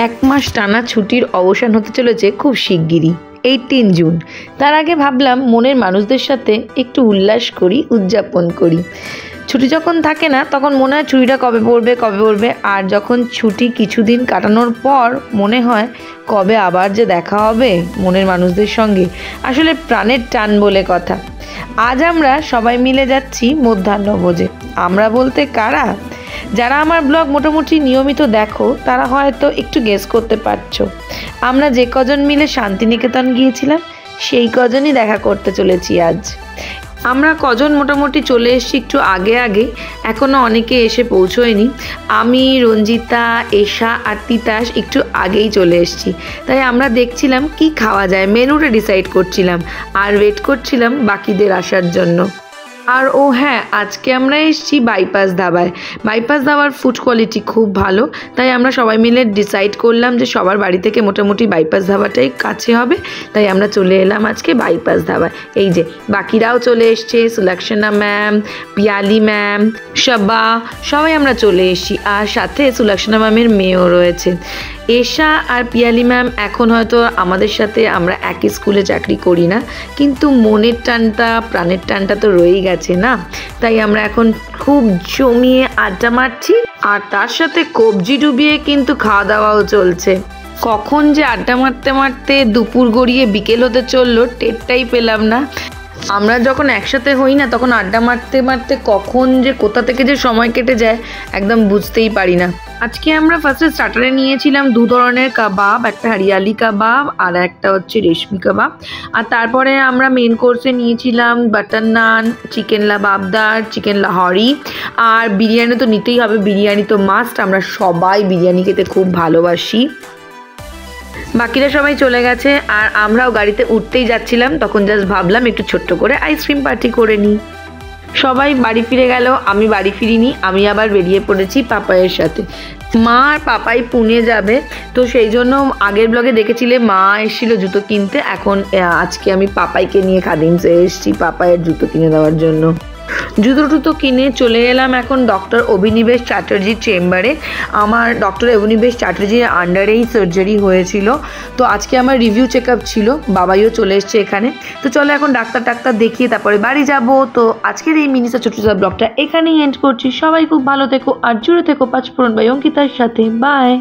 এক মাস টানা ছুটির অবসান হতে চলেছে খুব শিগগিরই, 18 জুন। তার আগে ভাবলাম মনের মানুষদের সাথে একটু উল্লাস করি, উদযাপন করি। ছুটি যখন থাকে না তখন মনে হয় ছুটিটা কবে পড়বে, আর যখন ছুটি কিছুদিন কাটানোর পর মনে হয় কবে আবার যে দেখা হবে মনের মানুষদের সঙ্গে। আসলে প্রাণের টান বলে কথা। আজ আমরা সবাই মিলে যাচ্ছি মধ্যাহ্নভোজে। আমরা বলতে কারা? যারা আমার ব্লগ মোটামুটি নিয়মিত দেখো তারা হয়তো একটু গেস করতে পারছো। আমরা যে কজন মিলে শান্তিনিকেতন গিয়েছিলাম সেই কজনই দেখা করতে চলেছি আজ। আমরা কজন মোটামুটি চলে এসেছি একটু আগে, এখনও অনেকে এসে পৌঁছোয়নি। আমি, রঞ্জিতা, এশা আর তিতাস একটু আগেই চলে এসেছি। তাই আমরা দেখছিলাম কি খাওয়া যায়, মেনুটা ডিসাইড করছিলাম আর ওয়েট করছিলাম বাকিদের আসার জন্য। আর ও হ্যাঁ, আজকে আমরা এসেছি বাইপাস ধাবায়। বাইপাস ধাবার ফুড কোয়ালিটি খুব ভালো, তাই আমরা সবাই মিলে ডিসাইড করলাম যে সবার বাড়ি থেকে মোটামুটি বাইপাস ধাবাটাই কাছে হবে, তাই আমরা চলে এলাম আজকে বাইপাস ধাবায়। এই যে বাকিরাও চলে এসছে, সুলক্ষণা ম্যাম, পিয়ালি ম্যাম, শবা, সবাই আমরা চলে এসেছি। আর সাথে সুলক্ষণা ম্যামের মেয়েও রয়েছে। এশা আর পিয়ালি ম্যাম এখন হয়তো আমাদের সাথে, আমরা একই স্কুলে চাকরি করি না, কিন্তু মনের টানটা, প্রাণের টানটা তো রয়েই গেছে না। তাই আমরা এখন খুব জমিয়ে আড্ডা মারছি, আর তার সাথে কবজি ডুবিয়ে কিন্তু খাওয়া দাওয়াও চলছে। কখন যে আড্ডা মারতে মারতে দুপুর গড়িয়ে বিকেল হতে চললো টেরটাই পেলাম না। আমরা যখন একসাথে হই না তখন আড্ডা মারতে মারতে কখন যে কোথা থেকে যে সময় কেটে যায় একদম বুঝতেই পারি না। আজকে আমরা ফার্স্টে স্টার্টারে নিয়েছিলাম 2 ধরনের কাবাব, একটা হরিয়ালি কাবাব আর একটা হচ্ছে রেশমি কাবাব। আর তারপরে আমরা মেন কোর্সে নিয়েছিলাম বাটার নান, চিকেন লাবাবদার, চিকেন লাহোরি, আর বিরিয়ানি তো নিতেই হবে, বিরিয়ানি তো মাস্ট। আমরা সবাই বিরিয়ানি খেতে খুব ভালোবাসি। বাকিরা সবাই চলে গেছে আর আমরাও গাড়িতে উঠতেই যাচ্ছিলাম, তখন জাস্ট ভাবলাম একটু ছোট্ট করে আইসক্রিম পার্টি করে নিই। সবাই বাড়ি ফিরে গেল, আমি বাড়ি ফিরিনি। আমি আবার বেরিয়ে পড়েছি পাপাইয়ের সাথে। মা আর পাপাই পুনে যাবে, তো সেই জন্য আগের ব্লগে দেখেছিলে মা এসেছিলো জুতো কিনতে। এখন আজকে আমি পাপাইকে নিয়ে খাদিমসে এসেছি পাপাইয়ের জুতো কিনে দেওয়ার জন্য। জুতো টুতো কিনে চলে এলাম এখন ডক্টর অভিনিবেশ চ্যাটার্জির চেম্বারে। আমার ডক্টর অভিনিবেশ চ্যাটার্জির আন্ডারেই সার্জারি হয়েছিল, তো আজকে আমার রিভিউ চেক আপ ছিল। বাবাইও চলে এসছে এখানে। তো চলো এখন ডাক্তার দেখিয়ে তারপরে বাড়ি যাব। তো আজকের এই মিনিসা ছোট্ট ব্লগটা এখানেই এন্ড করছি। সবাই খুব ভালো থেকো আর জুড়ে থেকো পাঁচফোড়ন বাই অঙ্কিতার সাথে। বাই।